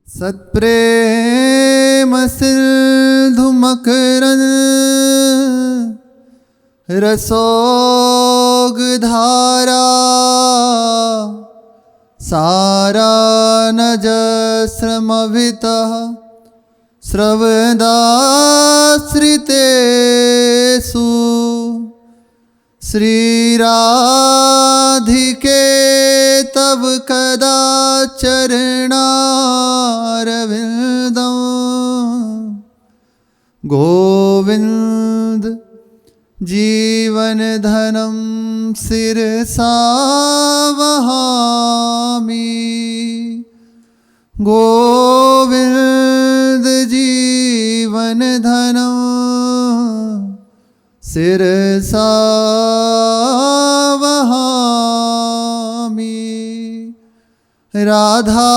सत्प्रेम सिंधु मकरंद रसोग धारा सारा नजस्रमभितः स्रवदाश्रितेषु श्रीराधिके तव कदा चरणारविंदं गोविंद जीवन धनम शिरसा वहामि गोविंद जीवन धनम शिरसा वहामि। राधा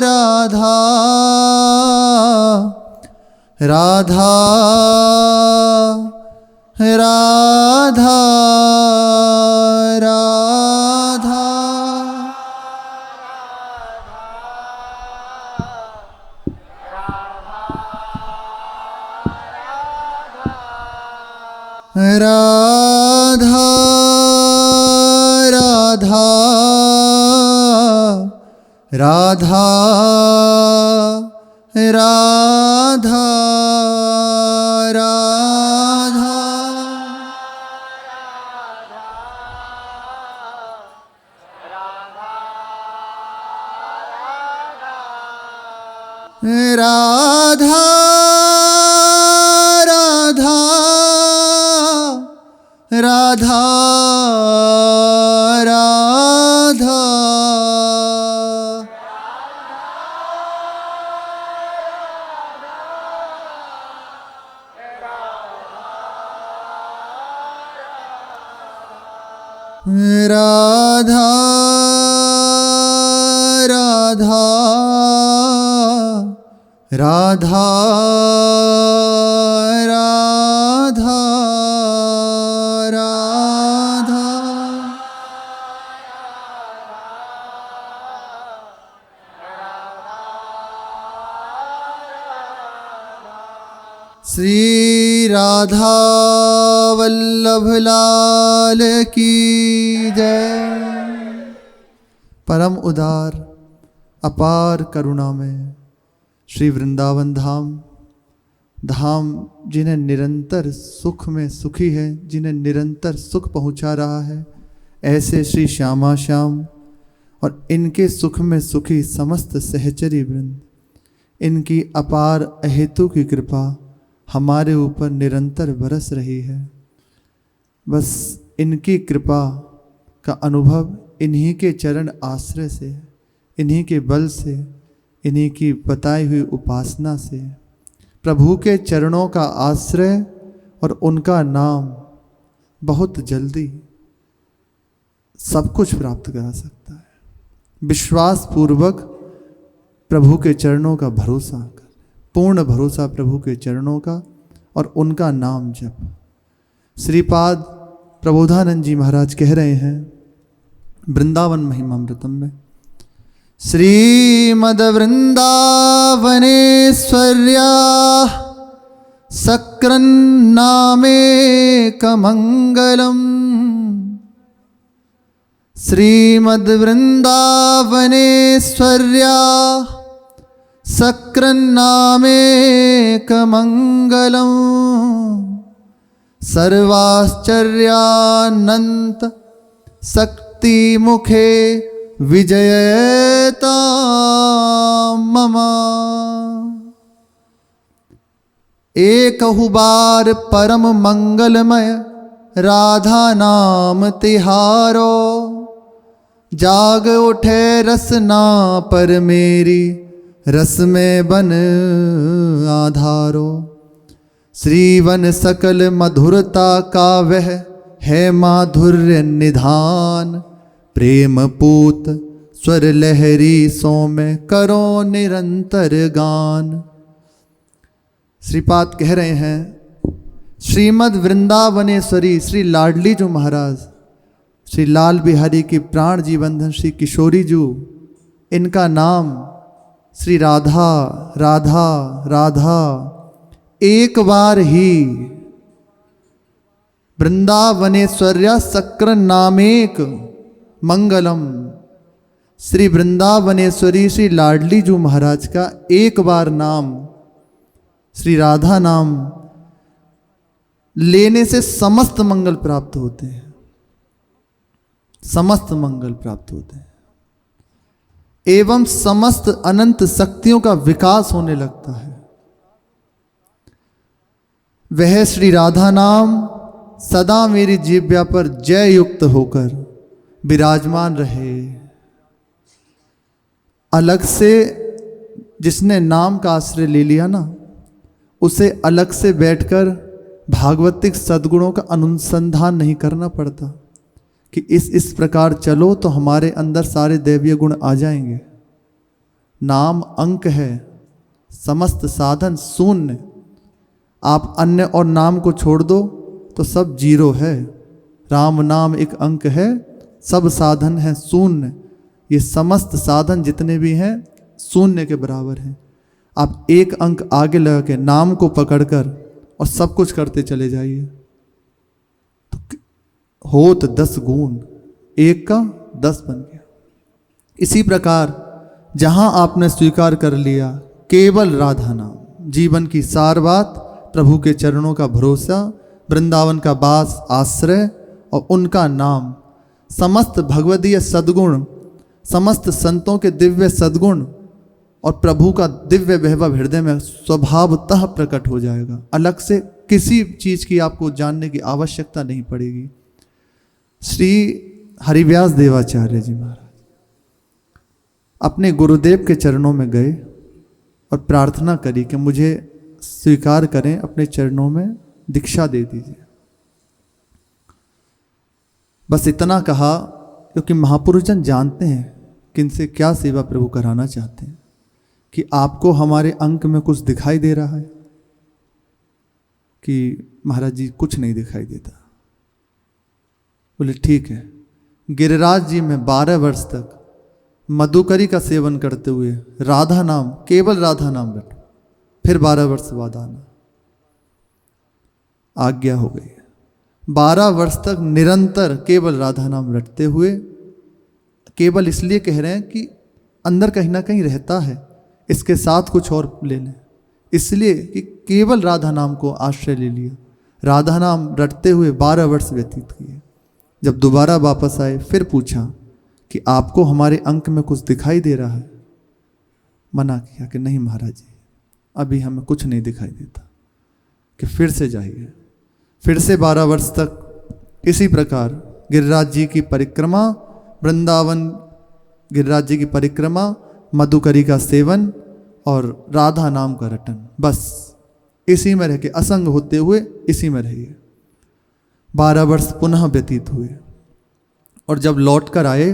राधा राधा राधा राधा राधा राधा राधा राधा राधा राधा राधा राधा राधा राधा राधा राधा राधा श्री राधा वल्लभ लाल की जय। परम उदार अपार करुणा में श्री वृंदावन धाम धाम जिन्हें निरंतर सुख में सुखी है, जिन्हें निरंतर सुख पहुंचा रहा है, ऐसे श्री श्यामा श्याम और इनके सुख में सुखी समस्त सहचरी वृंद, इनकी अपार अहेतु की कृपा हमारे ऊपर निरंतर बरस रही है। बस इनकी कृपा का अनुभव इन्हीं के चरण आश्रय से, इन्हीं के बल से, इन्हीं की बताई हुई उपासना से, प्रभु के चरणों का आश्रय और उनका नाम बहुत जल्दी सब कुछ प्राप्त करा सकता है। विश्वास पूर्वक प्रभु के चरणों का भरोसा कर, पूर्ण भरोसा प्रभु के चरणों का और उनका नाम जप। श्रीपाद प्रबोधानंद जी महाराज कह रहे हैं वृंदावन महिमामृतम में, श्रीमद् वृंदावनेश्वर्या सक्रन्नामेकमङ्गलम्। श्रीमद् वृंदावनेश्वर्या सक्रन्नामेकमङ्गलम्। सर्वाश्चर्यानन्त शक्तिमुखे विजयता मम। एकहु बार परम मंगलमय राधा नाम तिहारो। जाग उठे रसना पर मेरी रस में बन आधारो। श्रीवन सकल मधुरता का वह है माधुर्य निधान। प्रेम पूत स्वर लहरी सो में करो निरंतर गान। श्रीपाद कह रहे हैं श्रीमद् वृंदावनेश्वरी श्री लाडली जो महाराज, श्री लाल बिहारी की प्राण जीवंधन श्री किशोरी जी इनका नाम श्री राधा राधा राधा एक बार ही वृंदावनेश्वर्या सक्र नामेक मंगलम। श्री वृंदावनेश्वरी श्री लाडली जू महाराज का एक बार नाम श्री राधा नाम लेने से समस्त मंगल प्राप्त होते हैं, समस्त मंगल प्राप्त होते हैं एवं समस्त अनंत शक्तियों का विकास होने लगता है। वह श्री राधा नाम सदा मेरी जिह्वा पर जय युक्त होकर विराजमान रहे। अलग से जिसने नाम का आश्रय ले लिया ना, उसे अलग से बैठकर भागवतिक सद्गुणों का अनुसंधान नहीं करना पड़ता कि इस प्रकार चलो तो हमारे अंदर सारे दैवीय गुण आ जाएंगे। नाम अंक है, समस्त साधन शून्य। आप अन्य और नाम को छोड़ दो तो सब जीरो है। राम नाम एक अंक है, सब साधन है शून्य। ये समस्त साधन जितने भी हैं शून्य के बराबर हैं। आप एक अंक आगे लगा के नाम को पकड़कर और सब कुछ करते चले जाइए तो होत 10 गुण, एक का 10 बन गया। इसी प्रकार जहां आपने स्वीकार कर लिया केवल राधा नाम, जीवन की सार बात, प्रभु के चरणों का भरोसा, वृंदावन का वास आश्रय और उनका नाम, समस्त भगवदीय सद्गुण, समस्त संतों के दिव्य सद्गुण और प्रभु का दिव्य वैभव हृदय में स्वभावतः प्रकट हो जाएगा। अलग से किसी चीज की आपको जानने की आवश्यकता नहीं पड़ेगी। श्री हरिव्यास देवाचार्य जी महाराज अपने गुरुदेव के चरणों में गए और प्रार्थना करी कि मुझे स्वीकार करें, अपने चरणों में दीक्षा दे दीजिए। बस इतना कहा क्योंकि महापुरुष जन जानते हैं कि इनसे क्या सेवा प्रभु कराना चाहते हैं, कि आपको हमारे अंक में कुछ दिखाई दे रहा है कि महाराज जी कुछ नहीं दिखाई देता। बोले ठीक है। गिरिराज जी में 12 वर्ष तक मधुकरी का सेवन करते हुए राधा नाम, केवल राधा नाम रटो, फिर 12 वर्ष बाद आना, आज्ञा हो गई। 12 वर्ष तक निरंतर केवल राधा नाम रटते हुए, केवल इसलिए कह रहे हैं कि अंदर कहीं ना कहीं रहता है, इसके साथ कुछ और ले लें, इसलिए कि केवल राधा नाम को आश्रय ले लिया। राधा नाम रटते हुए 12 वर्ष व्यतीत किए। जब दोबारा वापस आए फिर पूछा कि आपको हमारे अंक में कुछ दिखाई दे रहा है? मना किया कि नहीं महाराज जी, अभी हमें कुछ नहीं दिखाई देता, कि फिर से जाइए। फिर से 12 वर्ष तक इसी प्रकार गिरिराज जी की परिक्रमा, वृंदावन गिरिराज जी की परिक्रमा, मधुकरी का सेवन और राधा नाम का रटन, बस इसी में रह के असंग होते हुए इसी में रहिए। 12 वर्ष पुनः व्यतीत हुए और जब लौट कर आए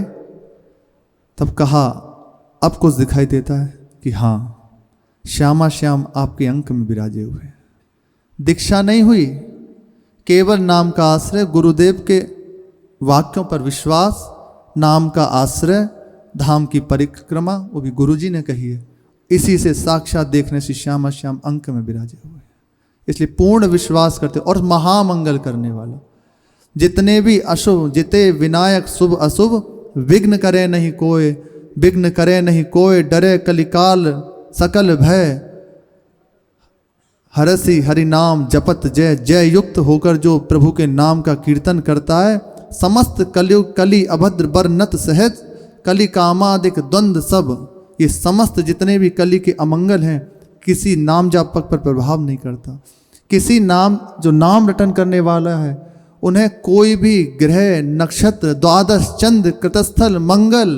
तब कहा अब कुछ दिखाई देता है? कि हाँ, श्यामा श्याम आपके अंक में विराजे हुए। दीक्षा नहीं हुई, केवल नाम का आश्रय, गुरुदेव के वाक्यों पर विश्वास, नाम का आश्रय, धाम की परिक्रमा, वो भी गुरुजी ने कही है। इसी से साक्षात देखने से श्यामा श्याम अंक में विराजे हुए। इसलिए पूर्ण विश्वास करते और महामंगल करने वाला, जितने भी अशुभ जिते विनायक शुभ अशुभ, विघ्न करे नहीं कोय, विघ्न करे नहीं कोय, डरे कलिकाल सकल भय, हरसी हरि नाम जपत जय, जय युक्त होकर जो प्रभु के नाम का कीर्तन करता है, समस्त कलयुग कली अभद्र बरनत सहज, कली कामादिक द्वंद्व सब, ये समस्त जितने भी कली के अमंगल हैं किसी नाम जापक पर प्रभाव नहीं करता। किसी नाम, जो नाम रटन करने वाला है, उन्हें कोई भी ग्रह नक्षत्र द्वादश चंद्र कृतस्थल मंगल,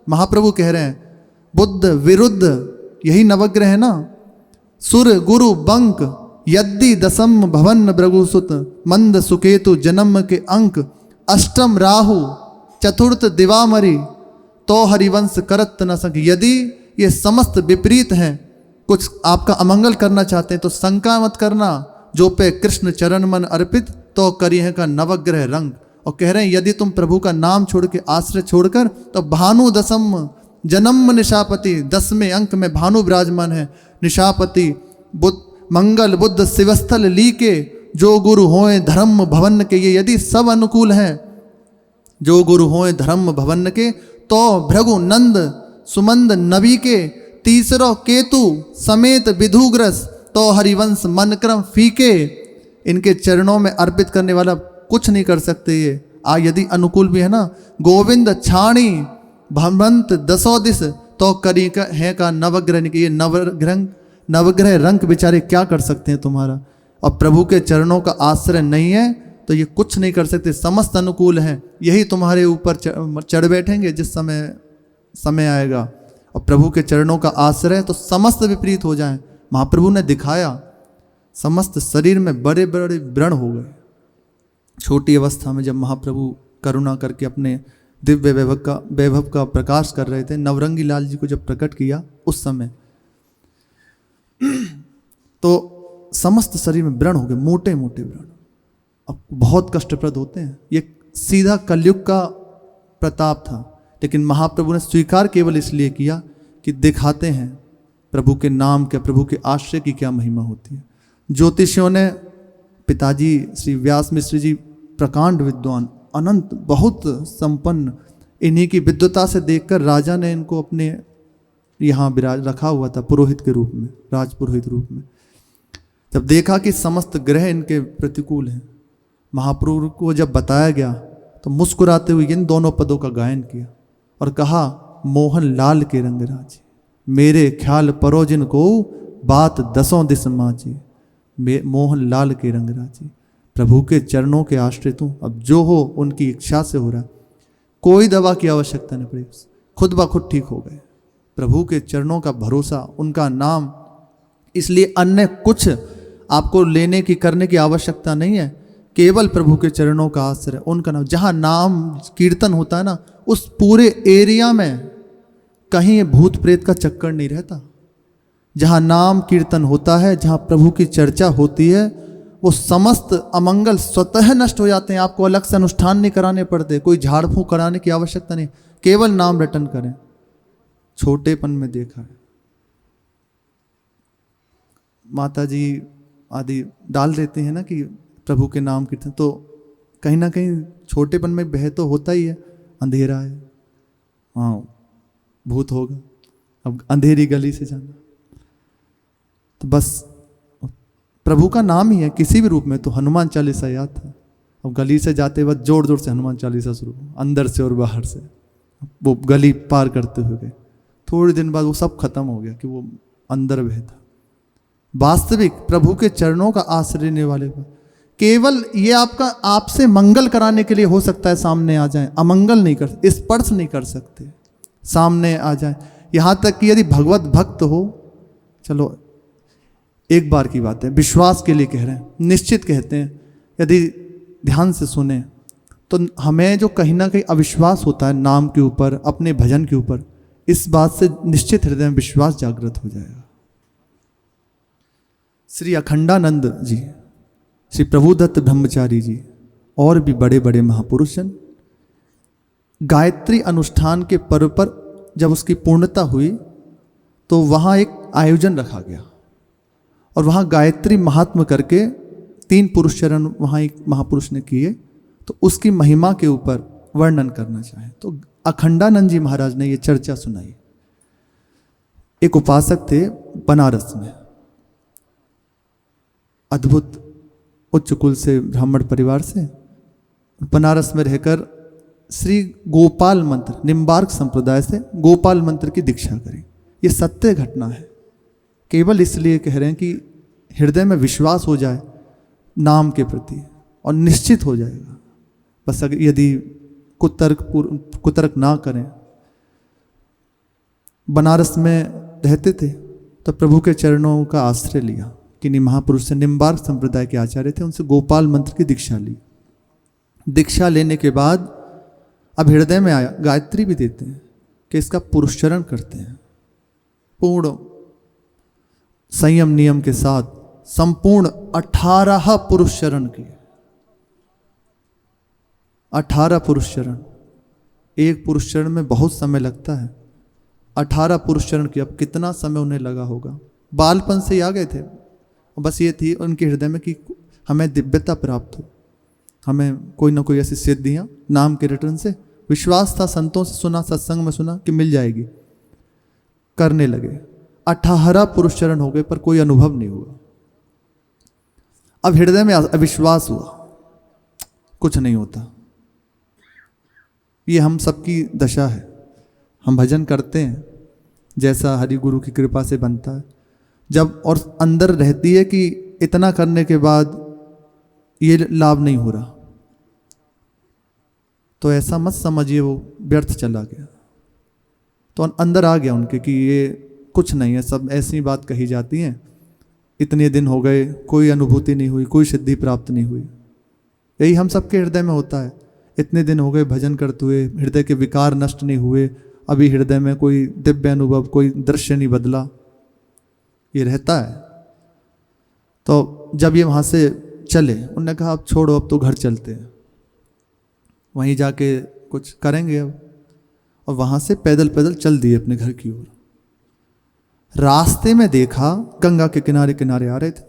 महाप्रभु कह रहे हैं बुद्ध विरुद्ध, यही नवग्रह है ना, सुर गुरु बंक यद्दि दसम भवन भृगुसुत, मंद सुकेतु जन्म के अंक, अष्टम राहु चतुर्थ दिवामरी, तो हरिवंश करत न संग। यदि ये समस्त विपरीत हैं, कुछ आपका अमंगल करना चाहते हैं तो शंका मत करना, जो पे कृष्ण चरण मन अर्पित, तो करिए का नवग्रह रंग। और कह रहे हैं यदि तुम प्रभु का नाम छोड़ के आश्रय छोड़कर, तो भानु दसम जन्म निशापति 10वें अंक में भानु विराजमान है। निशापति बुद्ध मंगल बुद्ध शिवस्थल लीके, जो गुरु होए धर्म भवन के। ये यदि सब अनुकूल हैं, जो गुरु होए धर्म भवन के, तो भृगु नंद सुमंद नबी के। तीसरो केतु समेत विधुग्रस, तो हरिवंश मन क्रम फीके। इनके चरणों में अर्पित करने वाला कुछ नहीं कर सकते ये यदि अनुकूल भी है ना। गोविंद छाणी भ्रमंत दसो दिस, तो करी का है का नवग्रह। ये नवग्रह रंग बेचारे क्या कर सकते हैं तुम्हारा। और प्रभु के चरणों का आश्रय नहीं है तो ये कुछ नहीं कर सकते। समस्त अनुकूल हैं, यही तुम्हारे ऊपर चढ़ बैठेंगे जिस समय आएगा। और प्रभु के चरणों का आश्रय तो समस्त विपरीत हो जाए। महाप्रभु ने दिखाया, समस्त शरीर में बड़े बड़े व्रण हो गए। छोटी अवस्था में जब महाप्रभु करुणा करके अपने दिव्य वैभव का प्रकाश कर रहे थे, नवरंगी लाल जी को जब प्रकट किया उस समय, तो समस्त शरीर में व्रण हो गए, मोटे मोटे व्रण। अब बहुत कष्टप्रद होते हैं। ये सीधा कलयुग का प्रताप था, लेकिन महाप्रभु ने स्वीकार केवल इसलिए किया कि दिखाते हैं प्रभु के नाम के, प्रभु के आश्रय की क्या महिमा होती है। ज्योतिषियों ने, पिताजी श्री व्यास मिश्र जी प्रकांड विद्वान, अनंत बहुत संपन्न, इन्हीं की विद्वता से देखकर राजा ने इनको अपने यहाँ रखा हुआ था पुरोहित के रूप में, राजपुरोहित रूप में। जब देखा कि समस्त ग्रह इनके प्रतिकूल हैं, महाप्रभु को जब बताया गया तो मुस्कुराते हुए इन दोनों पदों का गायन किया और कहा, मोहन लाल के रंग राजी, मेरे ख्याल परो जिनको बात दसों दिस माची। मोहन लाल के रंग राजी, प्रभु के चरणों के आश्रित हूँ। अब जो हो उनकी इच्छा से हो रहा, कोई दवा की आवश्यकता नहीं पड़ी, खुद ब खुद ठीक हो गए। प्रभु के चरणों का भरोसा, उनका नाम, इसलिए अन्य कुछ आपको लेने की करने की आवश्यकता नहीं है। केवल प्रभु के चरणों का आश्रय, उनका नाम। जहाँ नाम कीर्तन होता है ना, उस पूरे एरिया में कहीं भूत प्रेत का चक्कर नहीं रहता। जहाँ नाम कीर्तन होता है, जहाँ प्रभु की चर्चा होती है, वो समस्त अमंगल स्वतः नष्ट हो जाते हैं। आपको अलग से अनुष्ठान नहीं कराने पड़ते, कोई झाड़ फूंक कराने की आवश्यकता नहीं, केवल नाम रटन करें। छोटेपन में देखा है, माता जी आदि डाल देते हैं ना कि प्रभु के नाम कीर्तन, तो कहीं ना कहीं छोटेपन में भय तो होता ही है, अंधेरा है, हाँ भूत होगा, अब अंधेरी गली से जाना। तो बस प्रभु का नाम ही है, किसी भी रूप में। तो हनुमान चालीसा याद था, अब गली से जाते वक्त जोर जोर से हनुमान चालीसा शुरू, अंदर से और बाहर से, वो गली पार करते हुए। थोड़े दिन बाद वो सब खत्म हो गया कि वो अंदर भय था। वास्तविक प्रभु के चरणों का आश्रय लेने वाले को केवल ये आपका आपसे मंगल कराने के लिए हो सकता है सामने आ जाए, अमंगल नहीं कर, स्पर्श नहीं कर सकते, सामने आ जाए। यहाँ तक कि यदि भगवत भक्त हो, चलो एक बार की बात है, विश्वास के लिए कह रहे हैं, निश्चित कहते हैं, यदि ध्यान से सुने तो हमें जो कहीं ना कहीं अविश्वास होता है नाम के ऊपर, अपने भजन के ऊपर, इस बात से निश्चित हृदय में विश्वास जागृत हो जाएगा। श्री अखंडानंद जी, श्री प्रभुदत्त ब्रह्मचारी जी और भी बड़े बड़े महापुरुष हैं, गायत्री अनुष्ठान के पर्व पर जब उसकी पूर्णता हुई तो वहाँ एक आयोजन रखा गया और वहाँ गायत्री महात्म करके 3 पुरुष चरण वहाँ एक महापुरुष ने किए, तो उसकी महिमा के ऊपर वर्णन करना चाहे तो अखंडानंद जी महाराज ने ये चर्चा सुनाई। एक उपासक थे बनारस में, अद्भुत उच्च कुल से, ब्राह्मण परिवार से, बनारस में रहकर श्री गोपाल मंत्र, निम्बार्क संप्रदाय से गोपाल मंत्र की दीक्षा करी। ये सत्य घटना है, केवल इसलिए कह रहे हैं कि हृदय में विश्वास हो जाए नाम के प्रति और निश्चित हो जाएगा। बस अगर यदि कुतर्क ना करें। बनारस में रहते थे तो प्रभु के चरणों का आश्रय लिया, किन्हीं महापुरुष से, निम्बार्क संप्रदाय के आचार्य थे, उनसे गोपाल मंत्र की दीक्षा ली। दीक्षा लेने के बाद अब हृदय में आया, गायत्री भी देते हैं कि इसका पुरुषचरण करते हैं, पूर्ण संयम नियम के साथ संपूर्ण 18 पुरुषचरण किए। 18 पुरुषचरण, एक पुरुषचरण में बहुत समय लगता है, 18 पुरुष चरण किया। अब कितना समय उन्हें लगा होगा, बालपन से ही आ गए थे। बस ये थी उनके हृदय में कि हमें दिव्यता प्राप्त हो, हमें कोई ना कोई ऐसी सिद्धियाँ नाम के रिटर्न से। विश्वास था, संतों से सुना, सत्संग में सुना कि मिल जाएगी। करने लगे, 18 पुरुष चरण हो गए पर कोई अनुभव नहीं हुआ। अब हृदय में अविश्वास हुआ, कुछ नहीं होता। ये हम सबकी दशा है। हम भजन करते हैं जैसा हरि गुरु की कृपा से बनता है, जब और अंदर रहती है कि इतना करने के बाद ये लाभ नहीं हो रहा, तो ऐसा मत समझिए वो व्यर्थ चला गया। तो अंदर आ गया उनके कि ये कुछ नहीं है, सब ऐसी बात कही जाती हैं। इतने दिन हो गए, कोई अनुभूति नहीं हुई, कोई सिद्धि प्राप्त नहीं हुई। यही हम सबके हृदय में होता है। इतने दिन हो गए भजन करते हुए, हृदय के विकार नष्ट नहीं हुए, अभी हृदय में कोई दिव्य अनुभव, कोई दृश्य नहीं बदला, ये रहता है। तो जब ये वहाँ से चले, उन्होंने कहा अब छोड़ो, अब तो घर चलते हैं, वहीं जाके कुछ करेंगे अब। और वहाँ से पैदल पैदल चल दिए अपने घर की ओर। रास्ते में देखा, गंगा के किनारे किनारे आ रहे थे,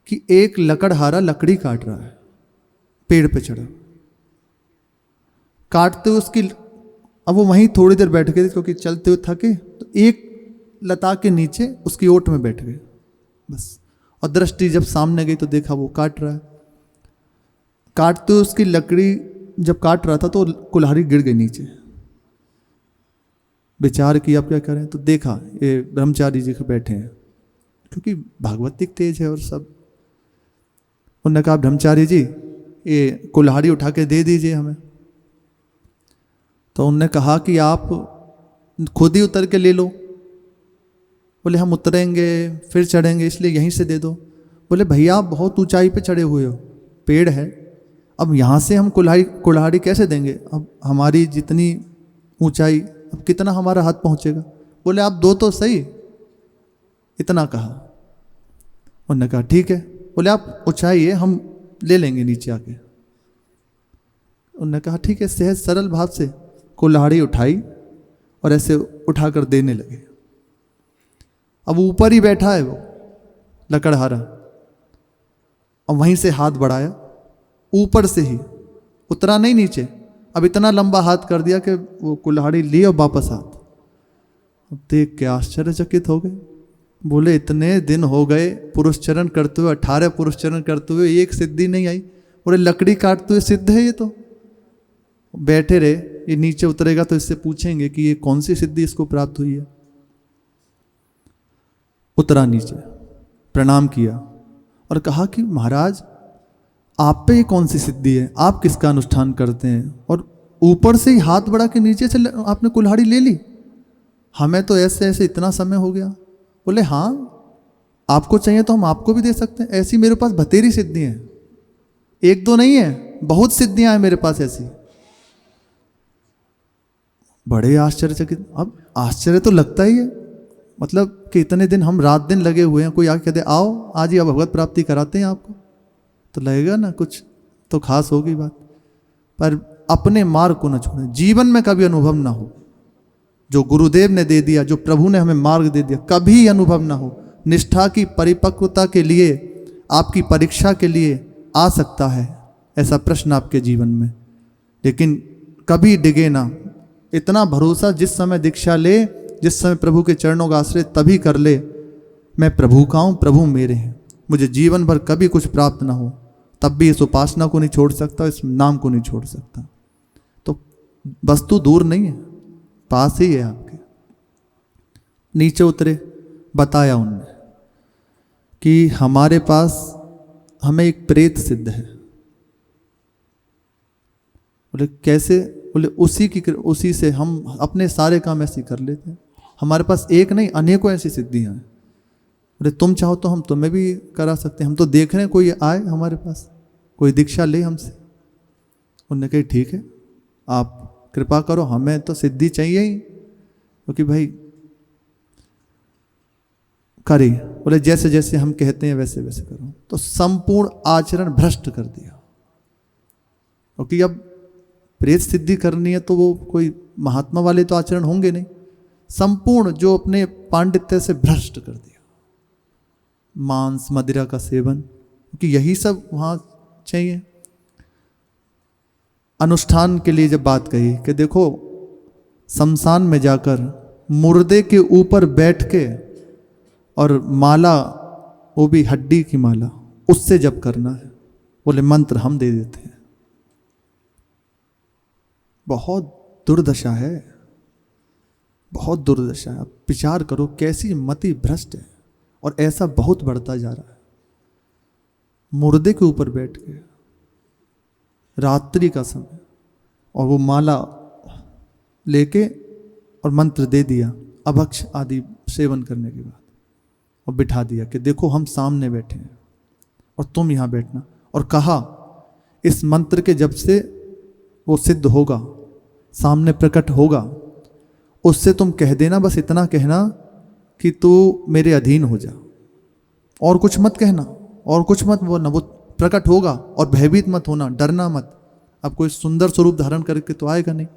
कि एक लकड़हारा लकड़ी काट रहा है, पेड़ पे चढ़ा, काटते हुए उसकी। अब वो वहीं थोड़ी देर बैठ गए क्योंकि चलते हुए थके, तो एक लता के नीचे उसकी ओट में बैठ गए बस। और दृष्टि जब सामने गई तो देखा वो काट रहा है। काटते हुए उसकी लकड़ी जब काट रहा था तो कुल्हाड़ी गिर गई नीचे। विचार किया अब क्या करें, तो देखा ये ब्रह्मचारी जी बैठे हैं, क्योंकि भागवतिक तेज है और सब। उन्होंने कहा ब्रह्मचारी जी ये कुल्हाड़ी उठा के दे दीजिए हमें। तो उन्होंने कहा कि आप खुद ही उतर के ले लो। बोले हम उतरेंगे फिर चढ़ेंगे, इसलिए यहीं से दे दो। बोले भैया आप बहुत ऊंचाई पे चढ़े हुए हो, पेड़ है, अब यहाँ से हम कुल्हाड़ी कैसे देंगे, अब हमारी जितनी ऊंचाई, अब कितना हमारा हाथ पहुँचेगा। बोले आप दो तो सही, इतना कहा। उन्होंने कहा ठीक है। बोले आप ऊंचाइए, हम ले लेंगे नीचे आके। उन्होंने कहा ठीक है। सहज सरल भाव से कुल्हाड़ी उठाई और ऐसे उठाकर देने लगे। अब ऊपर ही बैठा है वो लकड़हारा, और वहीं से हाथ बढ़ाया, ऊपर से ही, उतरा नहीं नीचे। अब इतना लंबा हाथ कर दिया कि वो कुल्हाड़ी ली और वापस हाथ। अब देख के आश्चर्यचकित हो गए। बोले इतने दिन हो गए पुरुष चरण करते हुए, 18 पुरुष चरण करते हुए, एक सिद्धि नहीं आई। बोले लकड़ी काटते हुए सिद्ध है ये तो। बैठे रहे, ये नीचे उतरेगा तो इससे पूछेंगे कि ये कौन सी सिद्धि इसको प्राप्त हुई है। उतरा नीचे, प्रणाम किया और कहा कि महाराज आप पे ये कौन सी सिद्धि है, आप किसका अनुष्ठान करते हैं, और ऊपर से ही हाथ बढ़ा के नीचे से आपने कुल्हाड़ी ले ली, हमें तो ऐसे ऐसे इतना समय हो गया। बोले हाँ आपको चाहिए तो हम आपको भी दे सकते हैं, ऐसी मेरे पास बतेरी सिद्धियाँ हैं, एक दो नहीं है, बहुत सिद्धियाँ हैं मेरे पास ऐसी। बड़े आश्चर्यचकित। अब आश्चर्य तो लगता ही है, मतलब कि इतने दिन हम रात दिन लगे हुए हैं, कोई आके कहते आओ आज ही भगवत प्राप्ति कराते हैं आपको, तो लगेगा ना कुछ तो खास होगी बात। पर अपने मार्ग को न छोड़ें, जीवन में कभी अनुभव ना हो जो गुरुदेव ने दे दिया, जो प्रभु ने हमें मार्ग दे दिया, कभी अनुभव ना हो। निष्ठा की परिपक्वता के लिए, आपकी परीक्षा के लिए आ सकता है ऐसा प्रश्न आपके जीवन में, लेकिन कभी डिगे ना। इतना भरोसा जिस समय दीक्षा ले, जिस समय प्रभु के चरणों का आश्रय तभी कर ले, मैं प्रभु का हूँ, प्रभु मेरे हैं, मुझे जीवन भर कभी कुछ प्राप्त ना हो, तब भी इस उपासना को नहीं छोड़ सकता, इस नाम को नहीं छोड़ सकता। तो वस्तु दूर नहीं है, पास ही है आपके। नीचे उतरे, बताया उनने कि हमारे पास हमें एक प्रेत सिद्ध है। बोले कैसे? बोले उसी से हम अपने सारे काम ऐसे कर लेते हैं, हमारे पास एक नहीं अनेकों ऐसी सिद्धियां हैं। बोले तुम चाहो तो हम तुम्हें भी करा सकते हैं, हम तो देख रहे हैं कोई आए हमारे पास, कोई दीक्षा ले हमसे। उन्होंने कहा ठीक है आप कृपा करो, हमें तो सिद्धि चाहिए ही, क्योंकि भाई करी। बोले जैसे जैसे हम कहते हैं वैसे वैसे करो। तो संपूर्ण आचरण भ्रष्ट कर दिया, क्योंकि अब प्रेत सिद्धि करनी है तो वो कोई महात्मा वाले तो आचरण होंगे नहीं, संपूर्ण जो अपने पांडित्य से भ्रष्ट कर दिया, मांस मदिरा का सेवन, क्योंकि यही सब वहाँ चाहिए। अनुष्ठान के लिए जब बात कही कि देखो शमशान में जाकर मुर्दे के ऊपर बैठ के और माला, वो भी हड्डी की माला, उससे जब करना है, बोले मंत्र हम दे देते हैं। बहुत दुर्दशा है, बहुत दुर्दशा है। आप विचार करो कैसी मति भ्रष्ट है, और ऐसा बहुत बढ़ता जा रहा है। मुर्दे के ऊपर बैठ के रात्रि का समय, और वो माला लेके और मंत्र दे दिया अभक्ष आदि सेवन करने के बाद, और बिठा दिया कि देखो हम सामने बैठे हैं और तुम यहाँ बैठना, और कहा इस मंत्र के जब से वो सिद्ध होगा, सामने प्रकट होगा, उससे तुम कह देना, बस इतना कहना कि तू मेरे अधीन हो जा, और कुछ मत कहना, और कुछ मत बोलना, वो प्रकट होगा। और भयभीत मत होना, डरना मत। अब कोई सुंदर स्वरूप धारण करके तो आएगा नहीं,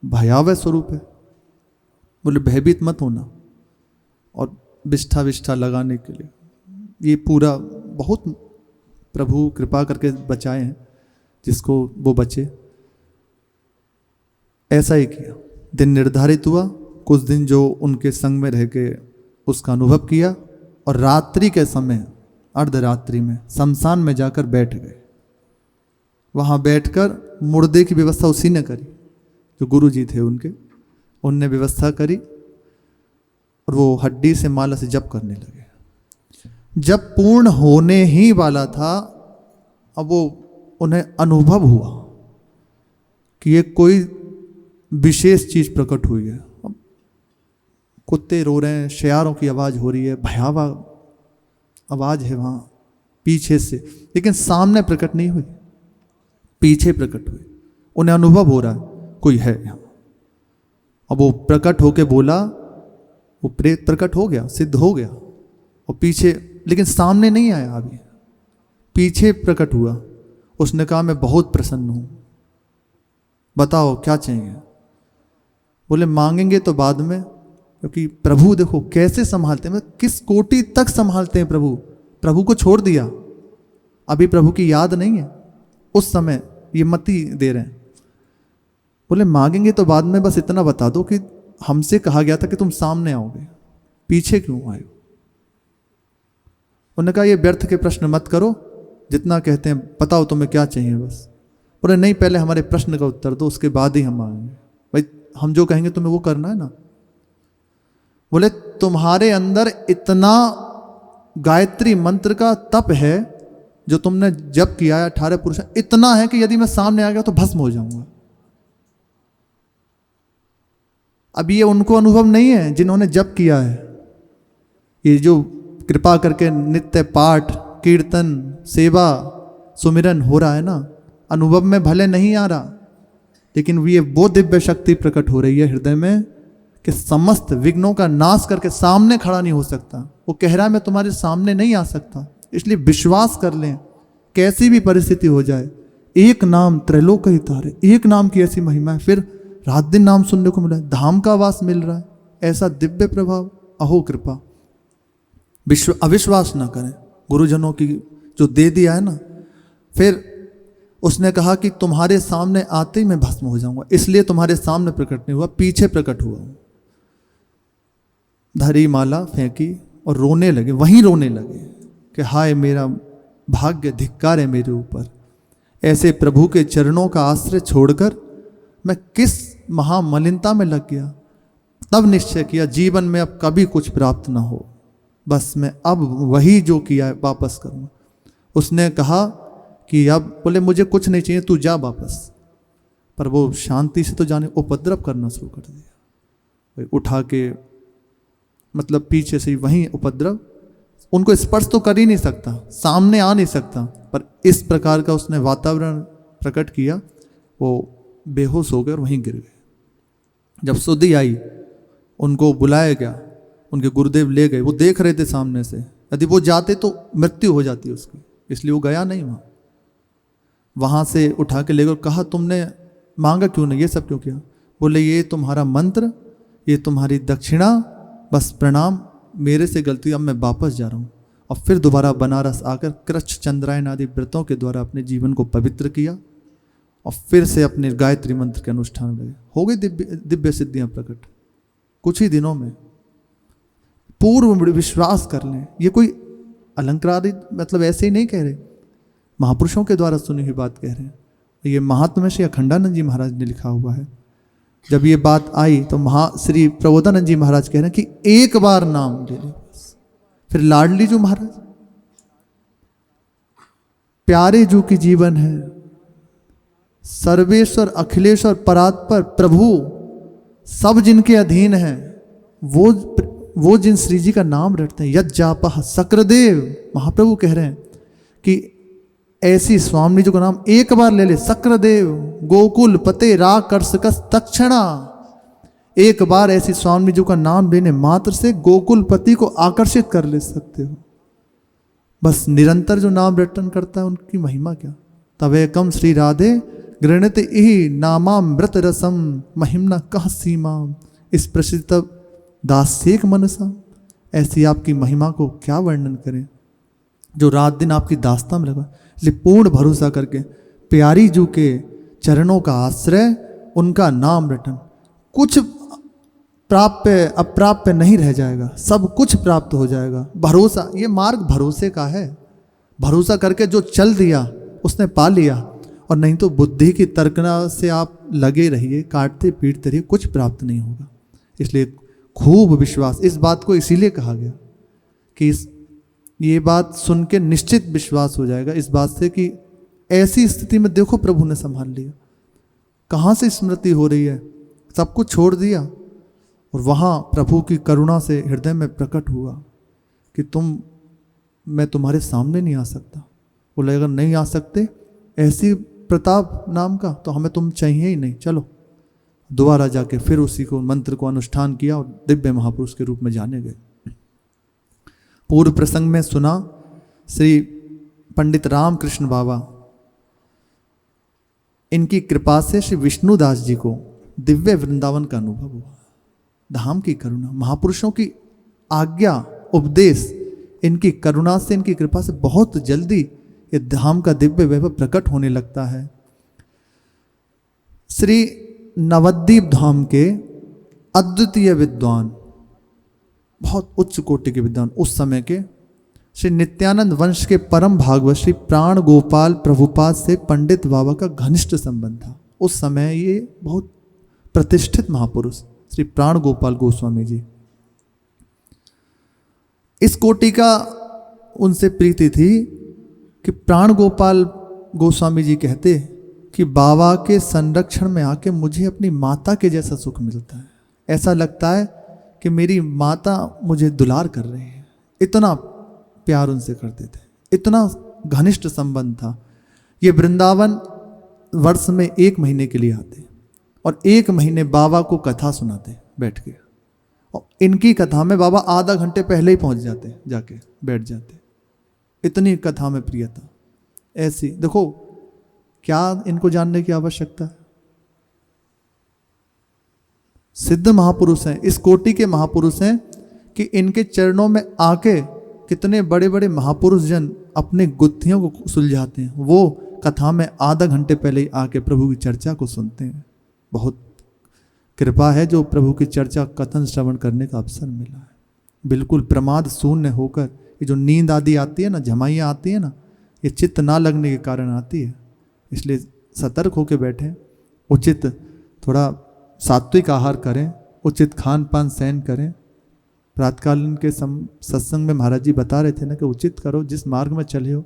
भयावह स्वरूप है। बोले भयभीत मत होना। और विष्ठा विष्ठा लगाने के लिए ये पूरा बहुत प्रभु कृपा करके बचाए हैं, जिसको वो बचे। ऐसा ही किया। दिन निर्धारित हुआ, कुछ दिन जो उनके संग में रह के उसका अनुभव किया, और रात्रि के समय अर्धरात्रि में शमशान में जाकर बैठ गए। वहाँ बैठकर मुर्दे की व्यवस्था उसी ने करी, जो गुरु जी थे उनके, उनने व्यवस्था करी, और वो हड्डी से माला से जप करने लगे। जब पूर्ण होने ही वाला था, अब वो उन्हें अनुभव हुआ कि ये कोई विशेष चीज प्रकट हुई है। अब कुत्ते रो रहे हैं, शेयारों की आवाज हो रही है, भयावह आवाज है वहां पीछे से, लेकिन सामने प्रकट नहीं हुई, पीछे प्रकट हुई। उन्हें अनुभव हो रहा है कोई है यहाँ। अब वो प्रकट होके बोला, वो प्रेत प्रकट हो गया, सिद्ध हो गया, और पीछे, लेकिन सामने नहीं आया, अभी पीछे प्रकट हुआ। उसने कहा मैं बहुत प्रसन्न हूं, बताओ क्या चाहिए। बोले मांगेंगे तो बाद में, क्योंकि प्रभु देखो कैसे संभालते हैं, किस कोटि तक संभालते हैं प्रभु। प्रभु को छोड़ दिया, अभी प्रभु की याद नहीं है, उस समय ये मति दे रहे हैं। बोले मांगेंगे तो बाद में, बस इतना बता दो कि हमसे कहा गया था कि तुम सामने आओगे, पीछे क्यों आए हो। उन्होंने कहा ये व्यर्थ के प्रश्न मत करो, जितना कहते हैं बताओ तुम्हें क्या चाहिए बस। बोले नहीं, पहले हमारे प्रश्न का उत्तर दो, उसके बाद ही हम मांगेंगे। भाई हम जो कहेंगे तुम्हें वो करना है ना। बोले तुम्हारे अंदर इतना गायत्री मंत्र का तप है, जो तुमने जप किया है 18 पुरुष, इतना है कि यदि मैं सामने आ गया तो भस्म हो जाऊंगा। अब ये उनको अनुभव नहीं है जिन्होंने जप किया है। ये जो कृपा करके नित्य पाठ कीर्तन सेवा सुमिरन हो रहा है ना, अनुभव में भले नहीं आ रहा, लेकिन ये वो दिव्य शक्ति प्रकट हो रही है हृदय में कि समस्त विघ्नों का नाश करके सामने खड़ा नहीं हो सकता। वो कह रहा है मैं तुम्हारे सामने नहीं आ सकता, इसलिए विश्वास कर लें, कैसी भी परिस्थिति हो जाए, एक नाम त्रैलोक ही तारे, एक नाम की ऐसी महिमा है। फिर रात दिन नाम सुनने को मिला है, धाम का वास मिल रहा है, ऐसा दिव्य प्रभाव। अहो कृपा, अविश्वास ना करें गुरुजनों की जो दे दिया है ना। फिर उसने कहा कि तुम्हारे सामने आते ही मैं भस्म हो जाऊंगा, इसलिए तुम्हारे सामने प्रकट नहीं हुआ, पीछे प्रकट हुआ। धरी माला फेंकी और रोने लगे, वहीं रोने लगे कि हाय मेरा भाग्य, धिक्कार है मेरे ऊपर, ऐसे प्रभु के चरणों का आश्रय छोड़कर मैं किस महामलिनता में लग गया। तब निश्चय किया जीवन में अब कभी कुछ प्राप्त ना हो, बस मैं अब वही जो किया है वापस करूँगा। उसने कहा कि अब, बोले मुझे कुछ नहीं चाहिए, तू जा वापस। पर वो शांति से तो जाने, उपद्रव करना शुरू कर दिया, उठा के मतलब पीछे से वहीं उपद्रव। उनको स्पर्श तो कर ही नहीं सकता, सामने आ नहीं सकता, पर इस प्रकार का उसने वातावरण प्रकट किया, वो बेहोश हो गए और वहीं गिर गए। जब सुधि आई, उनको बुलाया गया, उनके गुरुदेव ले गए। वो देख रहे थे सामने से, यदि वो जाते तो मृत्यु हो जाती उसकी, इसलिए वो गया नहीं वहाँ। वहाँ से उठा के ले गए, कहा तुमने मांगा क्यों नहीं, ये सब क्यों किया। बोले ये तुम्हारा मंत्र, ये तुम्हारी दक्षिणा, बस प्रणाम, मेरे से गलती, अब मैं वापस जा रहा हूँ। और फिर दोबारा बनारस आकर कृच्छ चंद्रायन आदि व्रतों के द्वारा अपने जीवन को पवित्र किया और फिर से अपने गायत्री मंत्र के अनुष्ठान में लगे। हो गई दिव्य सिद्धियां प्रकट कुछ ही दिनों में। पूर्व विश्वास कर लें, ये कोई अलंकारित मतलब ऐसे ही नहीं कह रहे, महापुरुषों के द्वारा सुनी हुई बात कह रहे हैं। ये महात्मा श्री अखंडानंद जी महाराज ने लिखा हुआ है। जब ये बात आई तो श्री प्रबोधानंद जी महाराज कह रहे हैं कि एक बार नाम ले ले। फिर लाडली जी महाराज, प्यारे जू की जीवन है, सर्वेश्वर अखिलेश्वर परात्पर प्रभु सब जिनके अधीन हैं, वो जिन श्री जी का नाम रटते हैं, यद जापह सक्र-देव, महाप्रभु कह रहे हैं कि ऐसी स्वामी जी का नाम एक बार ले ले, सक्र-देव गोकुल पते राकर्षकस तक्षणा, एक बार ऐसी स्वामी जी का नाम लेने मात्र से गोकुल पति को आकर्षित कर ले सकते हो। बस निरंतर जो नाम रटन करता है उनकी महिमा क्या। तवेकम श्री राधे गृणत इहि नामामृत रसम महिमना कह सीमा, इस प्रसिद्ध दास्येक मनसा, ऐसी आपकी महिमा को क्या वर्णन करें जो रात दिन आपकी दास्ता में लगा। इसलिए पूर्ण भरोसा करके प्यारी जू के चरणों का आश्रय, उनका नाम रटन, कुछ प्राप्य अप्राप्य नहीं रह जाएगा, सब कुछ प्राप्त हो जाएगा। भरोसा, ये मार्ग भरोसे का है। भरोसा करके जो चल दिया उसने पा लिया, और नहीं तो बुद्धि की तर्कना से आप लगे रहिए, काटते पीटते रहिए, कुछ प्राप्त नहीं होगा। इसलिए खूब विश्वास, इस बात को इसीलिए कहा गया कि ये बात सुन के निश्चित विश्वास हो जाएगा इस बात से कि ऐसी स्थिति में देखो प्रभु ने संभाल लिया। कहाँ से स्मृति हो रही है, सब कुछ छोड़ दिया और वहाँ प्रभु की करुणा से हृदय में प्रकट हुआ कि मैं तुम्हारे सामने नहीं आ सकता। बोले अगर नहीं आ सकते ऐसी प्रताप नाम का, तो हमें तुम चाहिए ही नहीं, चलो। दोबारा जाके फिर उसी को मंत्र को अनुष्ठान किया और दिव्य महापुरुष के रूप में जाने गए। पूर्व प्रसंग में सुना श्री पंडित रामकृष्ण बाबा, इनकी कृपा से श्री विष्णुदास जी को दिव्य वृंदावन का अनुभव हुआ। धाम की करुणा, महापुरुषों की आज्ञा उपदेश, इनकी करुणा से, इनकी कृपा से बहुत जल्दी ये धाम का दिव्य वैभव प्रकट होने लगता है। श्री नवद्वीप धाम के अद्वितीय विद्वान, बहुत उच्च कोटि के विद्वान, उस समय के श्री नित्यानंद वंश के परम भागवत श्री प्राण गोपाल प्रभुपाद से पंडित बाबा का घनिष्ठ संबंध था। उस समय ये बहुत प्रतिष्ठित महापुरुष श्री प्राण गोपाल गोस्वामी जी, इस कोटि का उनसे प्रीति थी कि प्राण गोपाल गोस्वामी जी कहते कि बाबा के संरक्षण में आके मुझे अपनी माता के जैसा सुख मिलता है। ऐसा लगता है कि मेरी माता मुझे दुलार कर रही है। इतना प्यार उनसे करते थे, इतना घनिष्ठ संबंध था। ये वृंदावन वर्ष में 1 महीने के लिए आते और 1 महीने बाबा को कथा सुनाते बैठ के, और इनकी कथा में बाबा आधा घंटे पहले ही पहुंच जाते, जाके बैठ जाते। इतनी कथा में प्रियता। ऐसी देखो, क्या इनको जानने की आवश्यकता है। सिद्ध महापुरुष हैं, इस कोटि के महापुरुष हैं कि इनके चरणों में आके कितने बड़े बड़े महापुरुष जन अपने गुत्थियों को सुलझाते हैं। वो कथा में आधा घंटे पहले ही आके प्रभु की चर्चा को सुनते हैं। बहुत कृपा है जो प्रभु की चर्चा कथन श्रवण करने का अवसर मिला है। बिल्कुल प्रमाद शून्य होकर, ये जो नींद आदि आती है ना, झमाइयाँ आती है ना, ये चित्त ना लगने के कारण आती है। इसलिए सतर्क होकर बैठें, उचित थोड़ा सात्विक आहार करें, उचित खान पान सहन करें। प्रातकालीन के सत्संग में महाराज जी बता रहे थे ना कि उचित करो, जिस मार्ग में चले हो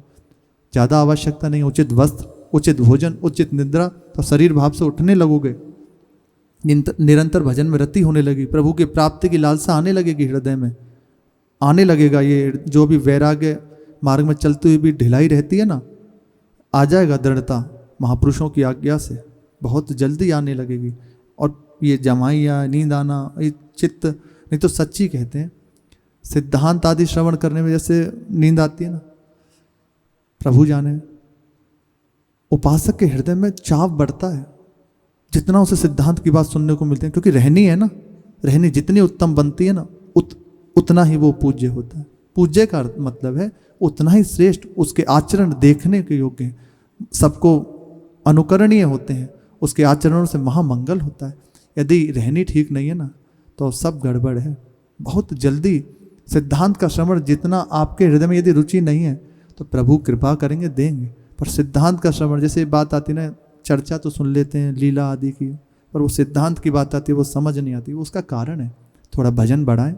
ज़्यादा आवश्यकता नहीं। उचित वस्त्र, उचित भोजन, उचित निद्रा, तो शरीर भाव से उठने लगोगे। निरंतर भजन में रति होने लगी, प्रभु की प्राप्ति की लालसा आने लगेगी, हृदय में आने लगेगा। ये जो भी वैराग्य मार्ग में चलते हुए भी ढिलाई रहती है ना, आ जाएगा दृढ़ता महापुरुषों की आज्ञा से, बहुत जल्दी आने लगेगी। और ये जमाइया, नींद आना, ये चित्त नहीं तो सच्ची कहते हैं। सिद्धांत आदि श्रवण करने में जैसे नींद आती है ना, प्रभु जाने, उपासक के हृदय में चाव बढ़ता है जितना उसे सिद्धांत की बात सुनने को मिलती है, क्योंकि रहनी है ना, रहनी जितनी उत्तम बनती है ना, उतना ही वो पूज्य होता है। पूज्य का मतलब है उतना ही श्रेष्ठ, उसके आचरण देखने के योग्य हैं, सबको अनुकरणीय होते हैं, उसके आचरणों से महामंगल होता है। यदि रहनी ठीक नहीं है ना तो सब गड़बड़ है। बहुत जल्दी सिद्धांत का श्रवण, जितना आपके हृदय में यदि रुचि नहीं है तो प्रभु कृपा करेंगे, देंगे। पर सिद्धांत का श्रवण, जैसे बात आती ना, चर्चा तो सुन लेते हैं लीला आदि की, पर वो सिद्धांत की बात आती है वो समझ नहीं आती। उसका कारण है थोड़ा भजन बढ़ाएं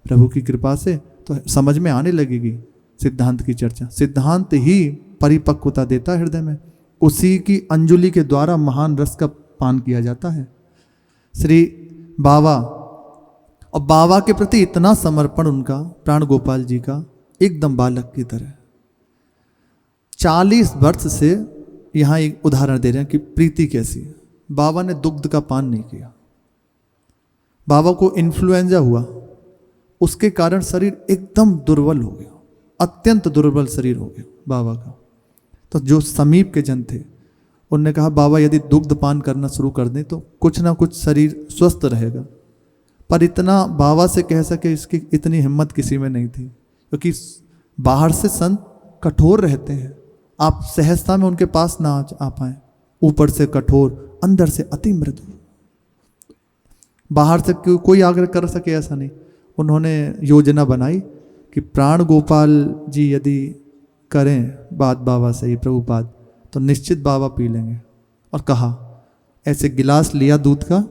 प्रभु की कृपा से, तो समझ में आने लगेगी सिद्धांत की चर्चा। सिद्धांत ही परिपक्वता देता है हृदय में, उसी की अंजुलि के द्वारा महान रस का पान किया जाता है। श्री बाबा, और बाबा के प्रति इतना समर्पण उनका, प्राण गोपाल जी का, एकदम बालक की तरह। 40 वर्ष से यहाँ एक उदाहरण दे रहे हैं कि प्रीति कैसी है। बाबा ने दुग्ध का पान नहीं किया, बाबा को इन्फ्लुएंजा हुआ, उसके कारण शरीर एकदम दुर्बल हो गया, अत्यंत दुर्बल शरीर हो गया बाबा का। तो जो समीप के जन थे उनने कहा बाबा यदि दुग्ध पान करना शुरू कर दें तो कुछ ना कुछ शरीर स्वस्थ रहेगा। पर इतना बाबा से कह सके इसकी इतनी हिम्मत किसी में नहीं थी, क्योंकि बाहर से संत कठोर रहते हैं, आप सहजता में उनके पास ना आ पाए। ऊपर से कठोर, अंदर से अति मृदु। बाहर से कोई आग्रह कर सके ऐसा नहीं। उन्होंने योजना बनाई कि प्राण गोपाल जी यदि करें बात बाबा से ही प्रभुपाद, तो निश्चित बाबा पी लेंगे। और कहा, ऐसे गिलास लिया दूध का,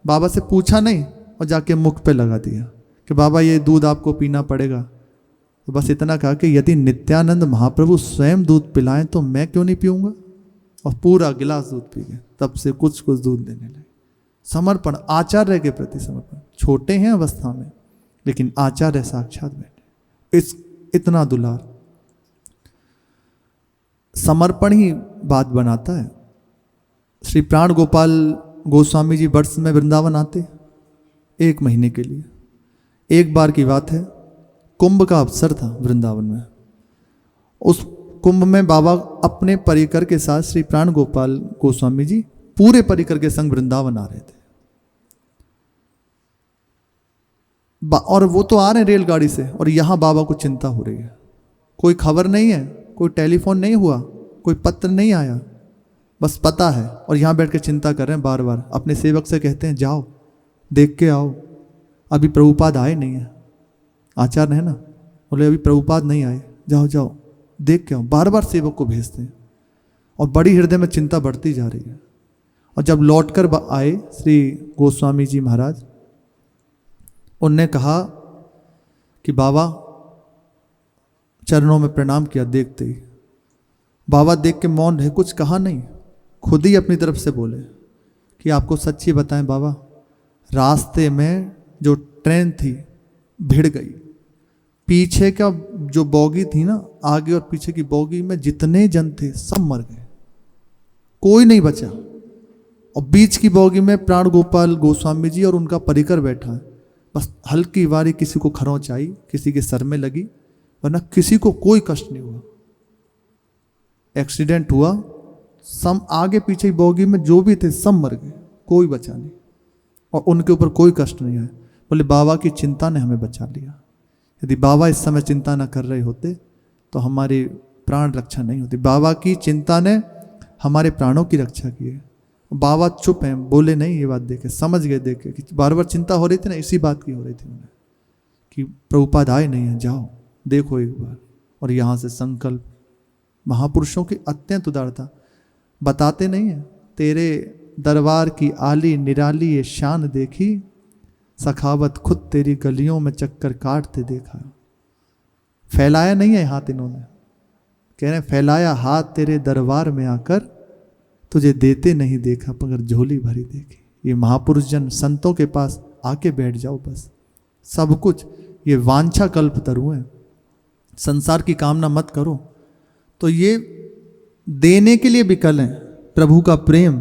बाबा से पूछा नहीं और जाके मुख पे लगा दिया कि बाबा ये दूध आपको पीना पड़ेगा। तो बस इतना कहा कि यदि नित्यानंद महाप्रभु स्वयं दूध पिलाएं तो मैं क्यों नहीं पीऊँगा। और पूरा गिलास दूध पी गए। तब से कुछ कुछ दूध देने लगे। समर्पण, आचार्य के प्रति समर्पण। छोटे हैं अवस्था में लेकिन आचार्य साक्षात बैठे, इतना दुलार। समर्पण ही बात बनाता है। श्री प्राण गोपाल गोस्वामी जी वर्ष में वृंदावन आते 1 महीने के लिए। एक बार की बात है, कुंभ का अवसर था वृंदावन में। उस कुंभ में बाबा अपने परिकर के साथ श्री प्राण गोपाल गोस्वामी जी पूरे परिकर के संग वृंदावन आ रहे थे। और वो तो आ रहे हैं रेलगाड़ी से, और यहाँ बाबा को चिंता हो रही है। कोई खबर नहीं है, कोई टेलीफोन नहीं हुआ, कोई पत्र नहीं आया, बस पता है। और यहाँ बैठ कर चिंता कर रहे हैं बार बार। अपने सेवक से कहते हैं जाओ देख के आओ, अभी प्रभुपाद आए नहीं है। आचार्य है ना, बोले अभी प्रभुपाद नहीं आए, जाओ जाओ देख के आओ। बार बार सेवक को भेजते हैं और बड़ी हृदय में चिंता बढ़ती जा रही है। और जब लौट कर आए श्री गोस्वामी जी महाराज, उनने कहा कि बाबा, चरणों में प्रणाम किया। देखते ही बाबा देख के मौन रहे, कुछ कहा नहीं। खुद ही अपनी तरफ से बोले कि आपको सच्ची बताएं बाबा, रास्ते में जो ट्रेन थी भिड़ गई। पीछे का जो बोगी थी ना, आगे और पीछे की बोगी में जितने जन थे सब मर गए, कोई नहीं बचा। और बीच की बोगी में प्राण गोपाल गोस्वामी जी और उनका परिकर बैठा है। बस हल्की वारी किसी को खरोंच आई, किसी के सर में लगी, वरना किसी को कोई कष्ट नहीं हुआ। एक्सीडेंट हुआ, सब आगे पीछे बोगी में जो भी थे सब मर गए, कोई बचा नहीं। और उनके ऊपर कोई कष्ट नहीं आया। बोले बाबा की चिंता ने हमें बचा लिया। यदि बाबा इस समय चिंता न कर रहे होते तो हमारी प्राण रक्षा नहीं होती। बाबा की चिंता ने हमारे प्राणों की रक्षा की है। बाबा चुप हैं, बोले नहीं। ये बात देखे, समझ गए देखे कि बार बार चिंता हो रही थी ना, इसी बात की हो रही थी उन्हें कि प्रभुपाद आए नहीं है, जाओ देखो एक बार। और यहाँ से संकल्प, महापुरुषों की अत्यंत उदारता बताते नहीं है। तेरे दरबार की आली निराली ये शान देखी, सखावत खुद तेरी गलियों में चक्कर काटते देखा। फैलाया नहीं है हाथ इन्होंने, कह रहे हैं फैलाया हाथ तेरे दरबार में आकर, तुझे देते नहीं देखा मगर झोली भरी देखी। ये महापुरुष जन संतों के पास आके बैठ जाओ, बस सब कुछ। ये वांछा कल्प तरु है, संसार की कामना मत करो। तो ये देने के लिए विकल हैं। प्रभु का प्रेम,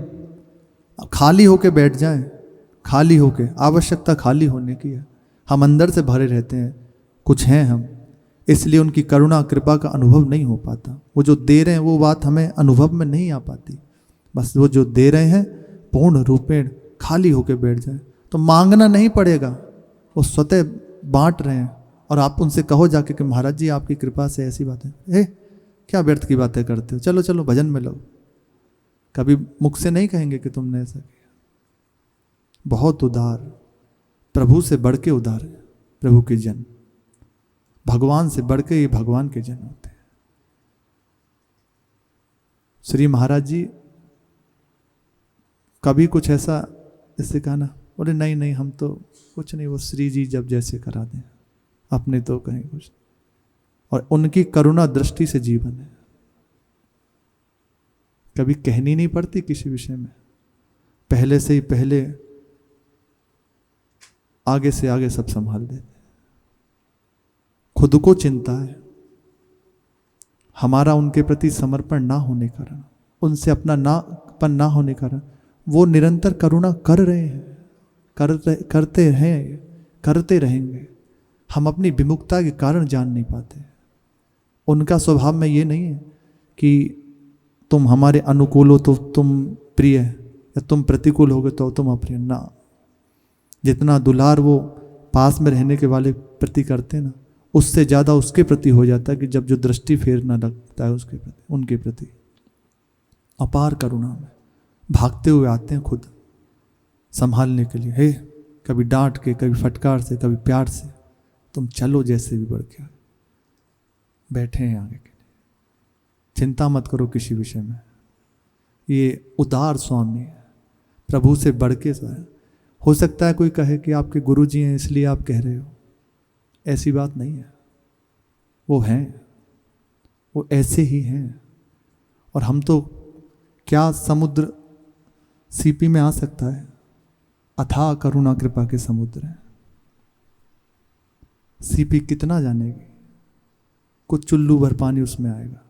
खाली होके बैठ जाएं, खाली होके, आवश्यकता खाली होने की है। हम अंदर से भरे रहते हैं, कुछ हैं हम, इसलिए उनकी करुणा कृपा का अनुभव नहीं हो पाता। वो जो दे रहे हैं वो बात हमें अनुभव में नहीं आ पाती। बस वो जो दे रहे हैं पूर्ण रूपेण खाली होके बैठ जाए तो मांगना नहीं पड़ेगा, वो स्वतः बांट रहे हैं। और आप उनसे कहो जाके कि महाराज जी आपकी कृपा से ऐसी बात है, क्या व्यर्थ की बातें करते हो, चलो चलो भजन में लो। कभी मुख से नहीं कहेंगे कि तुमने ऐसा किया। बहुत उदार, प्रभु से बढ़ के उदार है प्रभु के जन, भगवान से बढ़ के ये भगवान के जन होते हैं। श्री महाराज जी कभी कुछ ऐसा इससे कहा ना, बोले नहीं नहीं हम तो कुछ नहीं, वो श्री जी जब जैसे करा दें, अपने तो कहीं कुछ। और उनकी करुणा दृष्टि से जीवन है, कभी कहनी नहीं पड़ती किसी विषय में, पहले से ही पहले आगे से आगे सब संभाल देते। खुद को चिंता है, हमारा उनके प्रति समर्पण ना होने कारण, उनसे अपना नापन ना होने कारण वो निरंतर करुणा कर रहे हैं, करते रहेंगे। हम अपनी विमुखता के कारण जान नहीं पाते। उनका स्वभाव में ये नहीं है कि तुम हमारे अनुकूल हो तो तुम प्रिय, या तुम प्रतिकूल होगे तो तुम अप्रिय ना। जितना दुलार वो पास में रहने के वाले प्रति करते हैं ना, उससे ज़्यादा उसके प्रति हो जाता है कि जब जो दृष्टि फेरना लगता है उसके प्रति, उनके प्रति अपार करुणा में भागते हुए आते हैं खुद संभालने के लिए। हे कभी डांट के, कभी फटकार से, कभी प्यार से, तुम चलो जैसे भी बढ़ के बैठे हैं आगे के लिए, चिंता मत करो किसी विषय में। ये उदार स्वामी है, प्रभु से बढ़ के। हो सकता है कोई कहे कि आपके गुरु जी हैं इसलिए आप कह रहे हो, ऐसी बात नहीं है। वो हैं, वो ऐसे ही हैं। और हम तो क्या समुद्र सीपी में आ सकता है, अथाह करुणा कृपा के समुद्र है। सीपी कितना जानेगी, कुछ चुल्लू भर पानी उसमें आएगा।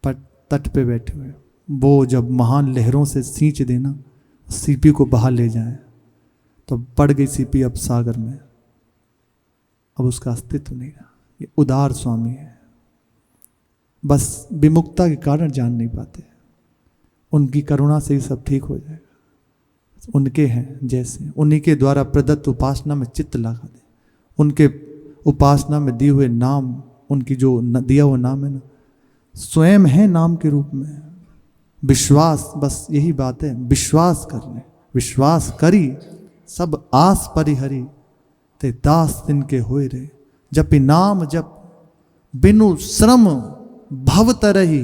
पर तट पे बैठे हुए वो जब महान लहरों से सींच देना, सीपी को बाहर ले जाए, तो पड़ गई सीपी अब सागर में, अब उसका अस्तित्व नहीं रहा। ये उदार स्वामी है, बस विमुखता के कारण जान नहीं पाते। उनकी करुणा से ही सब ठीक हो जाएगा। उनके हैं जैसे, उन्हीं के द्वारा प्रदत्त उपासना में चित्त लगा दे। उनके उपासना में दिए हुए नाम, उनकी जो दिया हुआ नाम है ना, स्वयं है नाम के रूप में। विश्वास, बस यही बात है, विश्वास कर ले। विश्वास करी सब आस परिहरी, ते दास तिनके होए रे। जपि नाम जप बिनु श्रम भव तरही।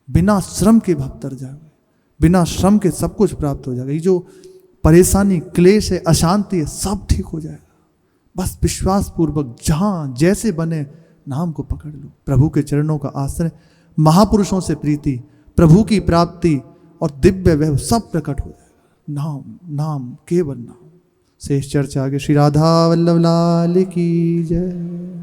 बिना श्रम के भव तर जाओगे, बिना श्रम के सब कुछ प्राप्त हो जाएगा। ये जो परेशानी, क्लेश है, अशांति है, सब ठीक हो जाएगा। बस विश्वास पूर्वक जहां जैसे बने नाम को पकड़ लो। प्रभु के चरणों का आश्रय, महापुरुषों से प्रीति, प्रभु की प्राप्ति और दिव्य वैभव सब प्रकट हो जाएगा। नाम नाम केवल नाम। शेष चर्चा आगे। श्री राधा वल्लभ लाल की जय।